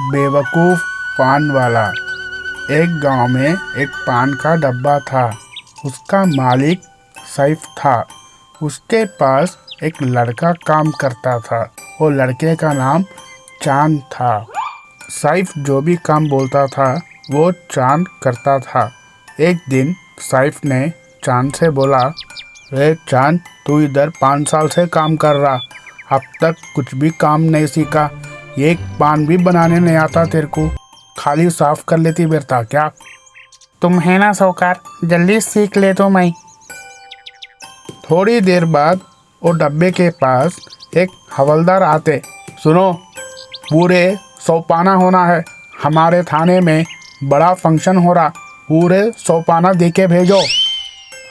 बेवकूफ़ पान वाला। एक गांव में एक पान का डब्बा था। उसका मालिक सैफ था। उसके पास एक लड़का काम करता था। वो लड़के का नाम चांद था। सैफ जो भी काम बोलता था वो चांद करता था। एक दिन सैफ ने चांद से बोला, रे चांद, तू इधर 5 साल से काम कर रहा, अब तक कुछ भी काम नहीं सीखा। एक पान भी बनाने नहीं आता तेरे को, खाली साफ कर लेती बेरता क्या? तुम है ना साहूकार, जल्दी सीख ले तो मैं। थोड़ी देर बाद वो डब्बे के पास एक हवलदार आते। सुनो, पूरे 100 पाना होना है, हमारे थाने में बड़ा फंक्शन हो रहा, पूरे 100 पाना दे के भेजो।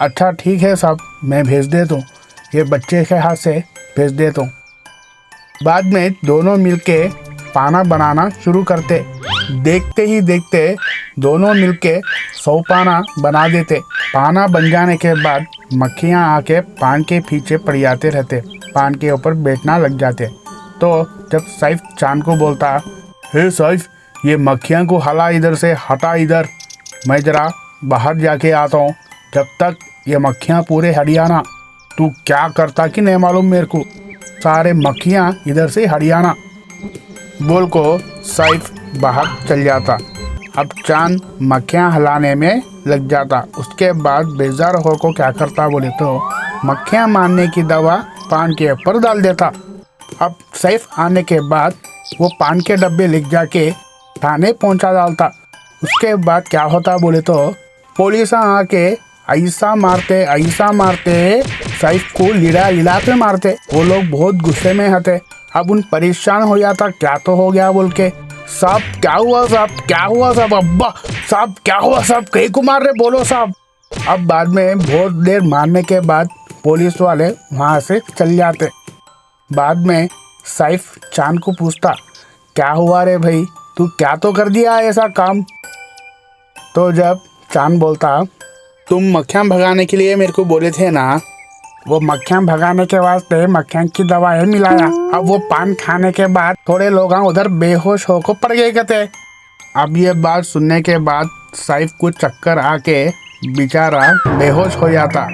अच्छा ठीक है साहब, मैं भेज देता हूँ, ये बच्चे के हाथ से भेज देता हूँ। बाद में दोनों मिलके पाना बनाना शुरू करते। देखते ही देखते दोनों मिलके 100 पाना बना देते। पाना बन जाने के बाद मक्खियाँ आके पान के पीछे पड़ जाते रहते, पान के ऊपर बैठना लग जाते। तो जब सैफ चांद को बोलता, हे सैफ, ये मक्खियाँ को हला इधर से, हटा इधर, मैं ज़रा बाहर जाके आता हूँ, जब तक ये मक्खियाँ पूरे हरियाणा। तू क्या करता कि नहीं मालूम मेरे को, सारे मक्खियाँ इधर से हरियाणा बोल को सैफ बाहर चल जाता। अब चांद मक्खियाँ हलाने में लग जाता। उसके बाद बेजार हो को क्या करता बोले तो मक्खियाँ मारने की दवा पान के ऊपर डाल देता। अब सैफ आने के बाद वो पान के डब्बे लिख जाके थाने पहुंचा डालता। उसके बाद क्या होता बोले तो पुलिस आके ऐसा मारते सैफ को लीला पे मारते। वो लोग बहुत गुस्से में हते। अब उन परेशान हो जाता, क्या तो हो गया बोल के। साहब क्या हुआ साहब, क्या हुआ साहब, अब्बा साहब क्या हुआ साहब, कहीं को मार रहे बोलो साहब। अब बाद में बहुत देर मारने के बाद पुलिस वाले वहाँ से चल जाते। बाद में सैफ चांद को पूछता, क्या हुआ रे भाई, तू क्या तो कर दिया ऐसा काम? तो जब चांद बोलता, तुम मक्खियाँ भगाने के लिए मेरे को बोले थे ना, वो मक्खियाँ भगाने के वास्ते मक्खियाँ की दवाई मिलाया। अब वो पान खाने के बाद थोड़े लोग उधर बेहोश हो को पड़ गए कहते। अब ये बात सुनने के बाद सैफ को चक्कर आके बेचारा बेहोश हो जाता।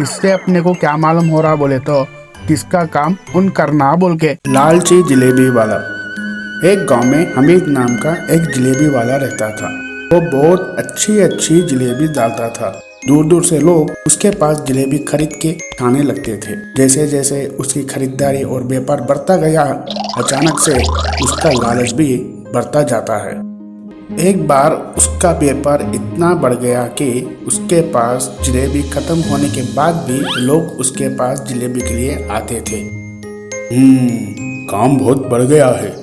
इससे अपने को क्या मालूम हो रहा बोले तो किसका काम उन करना बोल के। लालची जलेबी वाला। एक गांव में हमीद नाम का एक जलेबी वाला रहता था। वो बहुत अच्छी जलेबी डालता था। दूर दूर से लोग उसके पास जलेबी खरीद के खाने लगते थे। जैसे जैसे उसकी खरीदारी और व्यापार बढ़ता गया, अचानक से उसका लालच भी बढ़ता जाता है। एक बार उसका व्यापार इतना बढ़ गया कि उसके पास जलेबी खत्म होने के बाद भी लोग उसके पास जलेबी के लिए आते थे। काम बहुत बढ़ गया है,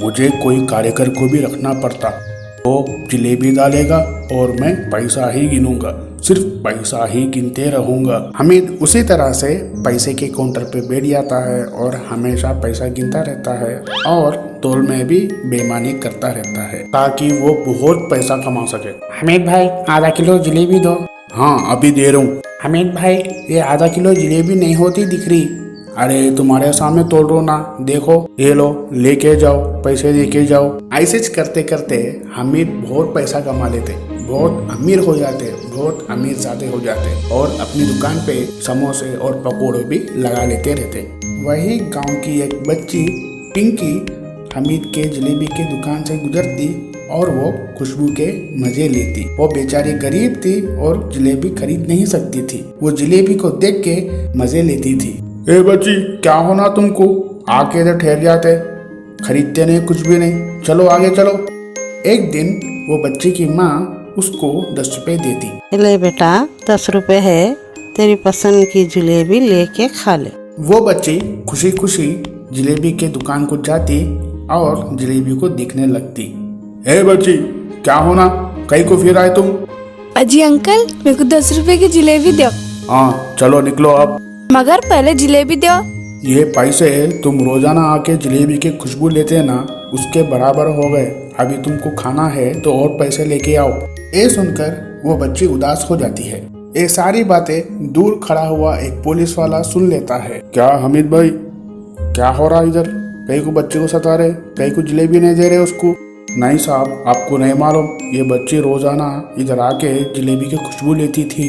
मुझे कोई कारीगर को भी रखना पड़ता। वो जलेबी डालेगा और मैं पैसा ही गिनूंगा, सिर्फ पैसा ही गिनते रहूंगा। हमीद उसी तरह से पैसे के काउंटर पे बैठ जाता है और हमेशा पैसा गिनता रहता है और तोल में भी बेईमानी करता रहता है ताकि वो बहुत पैसा कमा सके। हमीद भाई, आधा किलो जलेबी दो। हाँ अभी दे रहा हूँ। हमीद भाई, ये आधा किलो जलेबी नहीं होती दिख रही। अरे तुम्हारे सामने तोल रहा ना, देखो, ये लो, लेके जाओ, पैसे लेके जाओ। ऐसे करते करते हमीद बहुत पैसा कमा लेते, बहुत अमीर हो जाते, बहुत अमीर ज़्यादा हो जाते और अपनी दुकान पे समोसे और पकौड़े भी लगा लेते रहते। वही गांव की एक बच्ची पिंकी हमीद के जलेबी के दुकान से गुजरती और वो खुशबू के मजे लेती। वो बेचारी गरीब थी और जलेबी खरीद नहीं सकती थी। वो जलेबी को देख के मजे लेती थी। ए बच्ची, क्या होना तुमको, आके इधर ठहर जाते, खरीदते नहीं कुछ भी नहीं, चलो आगे चलो। एक दिन वो बच्ची की माँ उसको 10 रुपए देती। ले बेटा, 10 रुपए है, तेरी पसंद की जलेबी लेके खा ले। वो बच्ची खुशी खुशी जलेबी के दुकान को जाती और जलेबी को देखने लगती। ए बच्ची, क्या होना, कहीं को फिर आए तुम? अजी अंकल, मेरे को 10 रुपए की जलेबी दो। हाँ चलो निकलो अब। मगर पहले जलेबी दो। ये पैसे तुम रोजाना आके जलेबी की खुशबू लेते ना, उसके बराबर हो गए। अभी तुमको खाना है तो और पैसे लेके आओ। ये सुनकर वो बच्ची उदास हो जाती है। ये सारी बातें दूर खड़ा हुआ एक पुलिस वाला सुन लेता है। क्या हमीद भाई, क्या हो रहा इधर? कहीं को बच्चे को सता रहे, कहीं को जलेबी नहीं दे रहे उसको। नहीं साहब, आपको नहीं मालूम, ये बच्ची रोजाना इधर आके जलेबी की खुशबू लेती थी।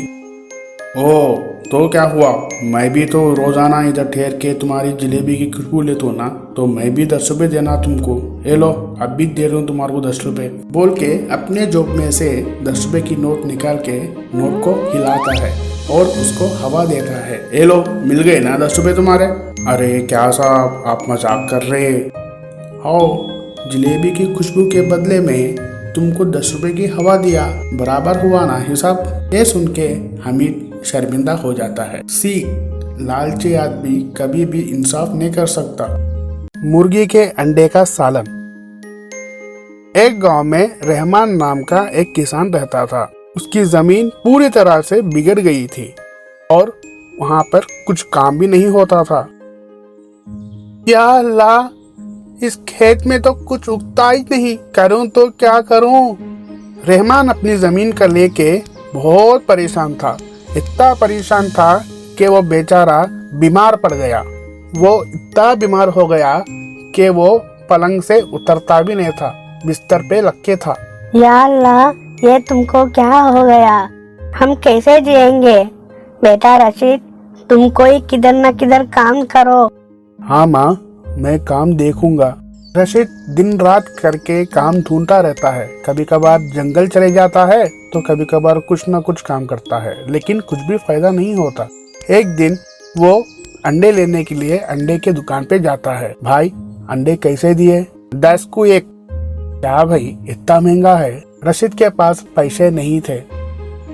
ओह, तो क्या हुआ? मैं भी तो रोजाना इधर ठहर के तुम्हारी जलेबी की खुशबू लेता हूँ ना, तो मैं भी 10 रुपये देना तुमको। ये लो, अब भी दे रहा हूँ तुम्हारे को 10 रुपये। बोल के अपने जेब में से 10 रुपये की नोट निकाल के नोट को हिलाता है और उसको हवा देता है। ये लो, मिल गए ना 10 रुपये तुम्हारे। अरे क्या साहब, आप मजाक कर रहे? आओ, जलेबी की खुशबू के बदले में तुमको 10 रुपये की हवा दिया, बराबर हुआ ना हिसाब? ये सुन के हामिद शर्मिंदा हो जाता है। सीख, लालची आदमी कभी भी इंसाफ नहीं कर सकता। मुर्गी के अंडे का सालन। एक गांव में रहमान नाम का एक किसान रहता था। उसकी जमीन पूरी तरह से बिगड़ गई थी और वहां पर कुछ काम भी नहीं होता था। या अल्लाह, इस खेत में तो कुछ उगता ही नहीं, करूं तो क्या करूं? रहमान अपनी जमीन का लेके बहुत परेशान था। इतना परेशान था कि वो बेचारा बीमार पड़ गया। वो इतना बीमार हो गया कि वो पलंग से उतरता भी नहीं था, बिस्तर पे लटके था। या अल्लाह, ये तुमको क्या हो गया? हम कैसे जिएंगे? बेटा रशीद, तुम कोई किधर न किधर काम करो। हाँ माँ, मैं काम देखूंगा। रशीद दिन रात करके काम ढूंढता रहता है। कभी कभार जंगल चले जाता है तो कभी कभार कुछ न कुछ काम करता है, लेकिन कुछ भी फायदा नहीं होता। एक दिन वो अंडे लेने के लिए अंडे के दुकान पे जाता है। भाई, अंडे कैसे दिए? 10 को 1। क्या भाई, इतना महंगा है? रशीद के पास पैसे नहीं थे।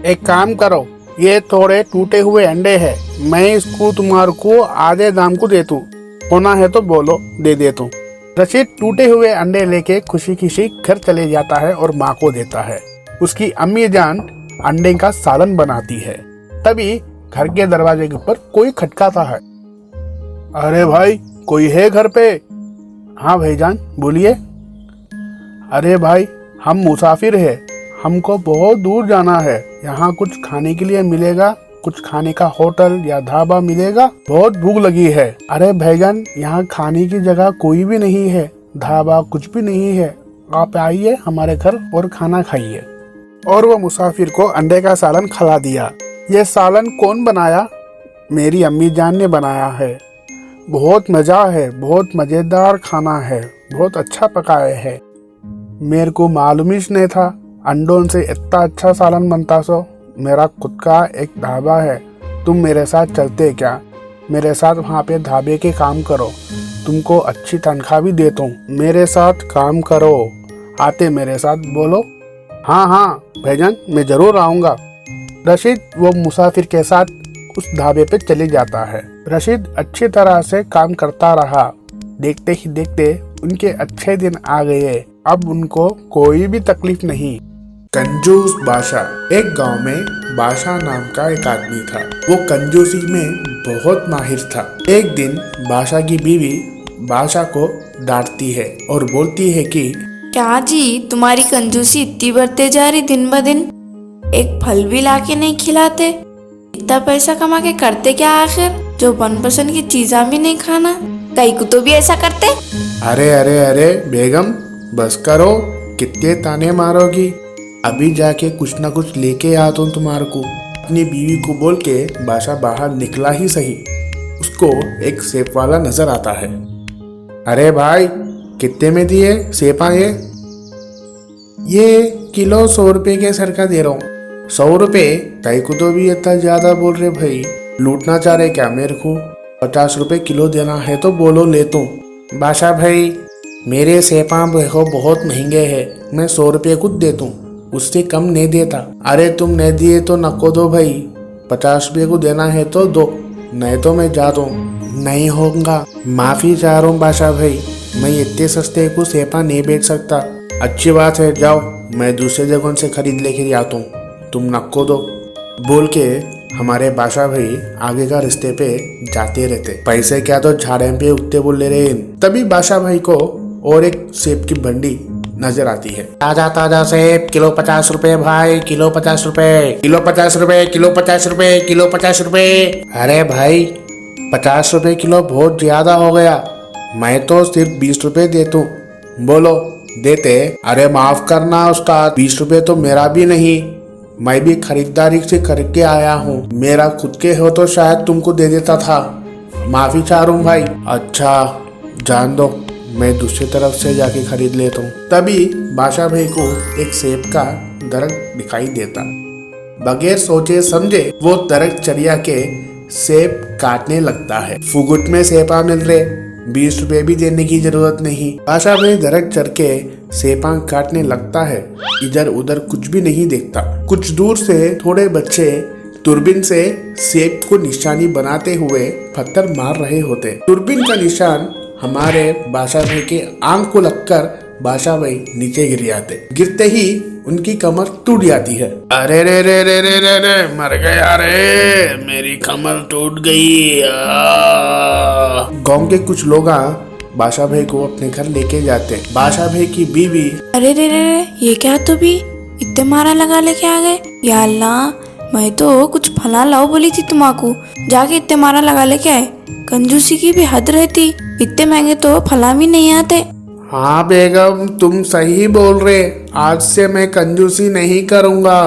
एक काम करो, ये थोड़े टूटे हुए अंडे हैं, मैं इसको तुम्हारे को आधे दाम को दे दूं, होना है तो बोलो, दे देता हूँ। रशीद टूटे हुए अंडे लेके खुशी खुशी घर चले जाता है और माँ को देता है। उसकी अम्मी जान अंडे का सालन बनाती है। तभी घर के दरवाजे के ऊपर कोई खटकाता है। अरे भाई, कोई है घर पे? हाँ भाईजान, बोलिए। अरे भाई, हम मुसाफिर हैं, हमको बहुत दूर जाना है। यहाँ कुछ खाने के लिए मिलेगा? कुछ खाने का होटल या ढाबा मिलेगा? बहुत भूख लगी है। अरे भाईजान, यहाँ खाने की जगह कोई भी नहीं है, ढाबा कुछ भी नहीं है। आप आइए हमारे घर और खाना खाइए। और वो मुसाफिर को अंडे का सालन खिला दिया। ये सालन कौन बनाया? मेरी अम्मी जान ने बनाया है। बहुत मजा है, बहुत मजेदार खाना है, बहुत अच्छा पकाए है। मेरे को मालूम ही नहीं था अंडों से इतना अच्छा सालन बनता। सो मेरा खुद का एक ढाबा है, तुम मेरे साथ चलते क्या? मेरे साथ वहाँ पे ढाबे के काम करो, तुमको अच्छी तनख्वाह भी देता हूँ। मेरे साथ काम करो, आते मेरे साथ? बोलो हाँ हाँ भाईजान, मैं जरूर आऊँगा। रशीद वो मुसाफिर के साथ उस ढाबे पे चले जाता है। रशीद अच्छी तरह से काम करता रहा। देखते ही देखते उनके अच्छे दिन आ गए। अब उनको कोई भी तकलीफ नहीं। कंजूस बादशाह। एक गांव में बादशाह नाम का एक आदमी था। वो कंजूसी में बहुत माहिर था। एक दिन बादशाह की बीवी बादशाह को डांटती है और बोलती है कि क्या जी, तुम्हारी कंजूसी इतनी बढ़ते जा रही दिन ब दिन। एक फल भी लाके नहीं खिलाते। इतना पैसा कमा के करते क्या आखिर, जो मनपसंद की चीजा भी नहीं खाना? कई को तो भी ऐसा करते। अरे अरे अरे बेगम, बस करो, कितने ताने मारोगी? अभी जाके कुछ ना कुछ लेके आता हूँ तुम्हारे को। अपनी बीवी को बोल के बादशाह बाहर निकला ही सही, उसको एक सेब वाला नजर आता है। अरे भाई, कितने में दिए सेब? ये किलो 100 रुपए के सर का दे रहा हूँ। 100 रुपए? कई को तो भी इतना ज्यादा बोल रहे भाई, लूटना चाह रहे क्या मेरे को? 50 रुपए किलो देना है तो बोलो, लेता हूँ। बादशाह भाई, मेरे सेपा बहुत महंगे हैं, मैं 100 रुपये खुद देता हूँ, उससे कम नहीं देता। अरे तुम नहीं दिए तो नको दो भाई, 50 रुपये को देना है तो दो, नहीं तो मैं जाता हूँ। नहीं होगा, माफी चाह रहा हूँ बादशाह भाई, मैं इतने सस्ते को सेपा नहीं बेच सकता। अच्छी बात है, जाओ, मैं दूसरे जगह से खरीद लेके आता हूँ, तुम नको दो। बोल के हमारे बादशाह भाई आगे का रिश्ते पे जाते रहते। पैसे क्या तो झाड़े पे उगते बोल रहे। तभी बादशाह भाई को और एक सेब की बंडी नजर आती है। ताजा ताजा सेब, किलो 50 रुपए भाई, किलो 50 रुपए, किलो 50 रुपए, किलो 50 रुपए, किलो 50 रुपए। अरे भाई, 50 रुपए किलो बहुत ज्यादा हो गया, मैं तो सिर्फ 20 रुपए देता हूँ। बोलो, देते। अरे माफ करना उस्ताद, 20 रुपए तो मेरा भी नहीं, मैं भी खरीदारी से करके आया हूँ। मेरा खुद के हो तो शायद तुमको दे देता था, माफी चाह रहा हूँ भाई। अच्छा जान दो, मैं दूसरी तरफ से जाके खरीद लेता हूँ। तभी बादशाह भाई को एक सेब का दरख्त दिखाई देता। बगैर सोचे समझे वो दरख्त चढ़िया के सेब काटने लगता है। फुगुट में सेबा मिल रहे, 20 रुपए भी देने की जरूरत नहीं। बादशाह भाई दरख्त चढ़ के सेबा काटने लगता है। इधर उधर कुछ भी नहीं देखता। कुछ दूर से थोड़े बच्चे दूरबीन से सेब को निशानी बनाते हुए पत्थर मार रहे होते। दूरबीन का निशान हमारे बादशाह भाई के आंख को लगकर बादशाह भाई नीचे गिर जाते। गिरते ही उनकी कमर टूट जाती है। अरे रे रे रे रे रे रे, मर गया रे, मेरी कमर टूट गई। गांव के कुछ लोग बादशाह भाई को अपने घर लेके जाते। बादशाह भाई की बीवी, अरे रे रे रे, ये क्या तो भी इतने मारा लगा लेके आ गए। या अल्लाह, मैं तो कुछ फला लाओ बोली थी तुम्हाको, जाके इतने मारा लगा लेके आए। कंजूसी की भी हद रहती, इतने महंगे तो फला भी नहीं आते। हाँ बेगम तुम सही बोल रहे, आज से मैं कंजूसी नहीं करूँगा।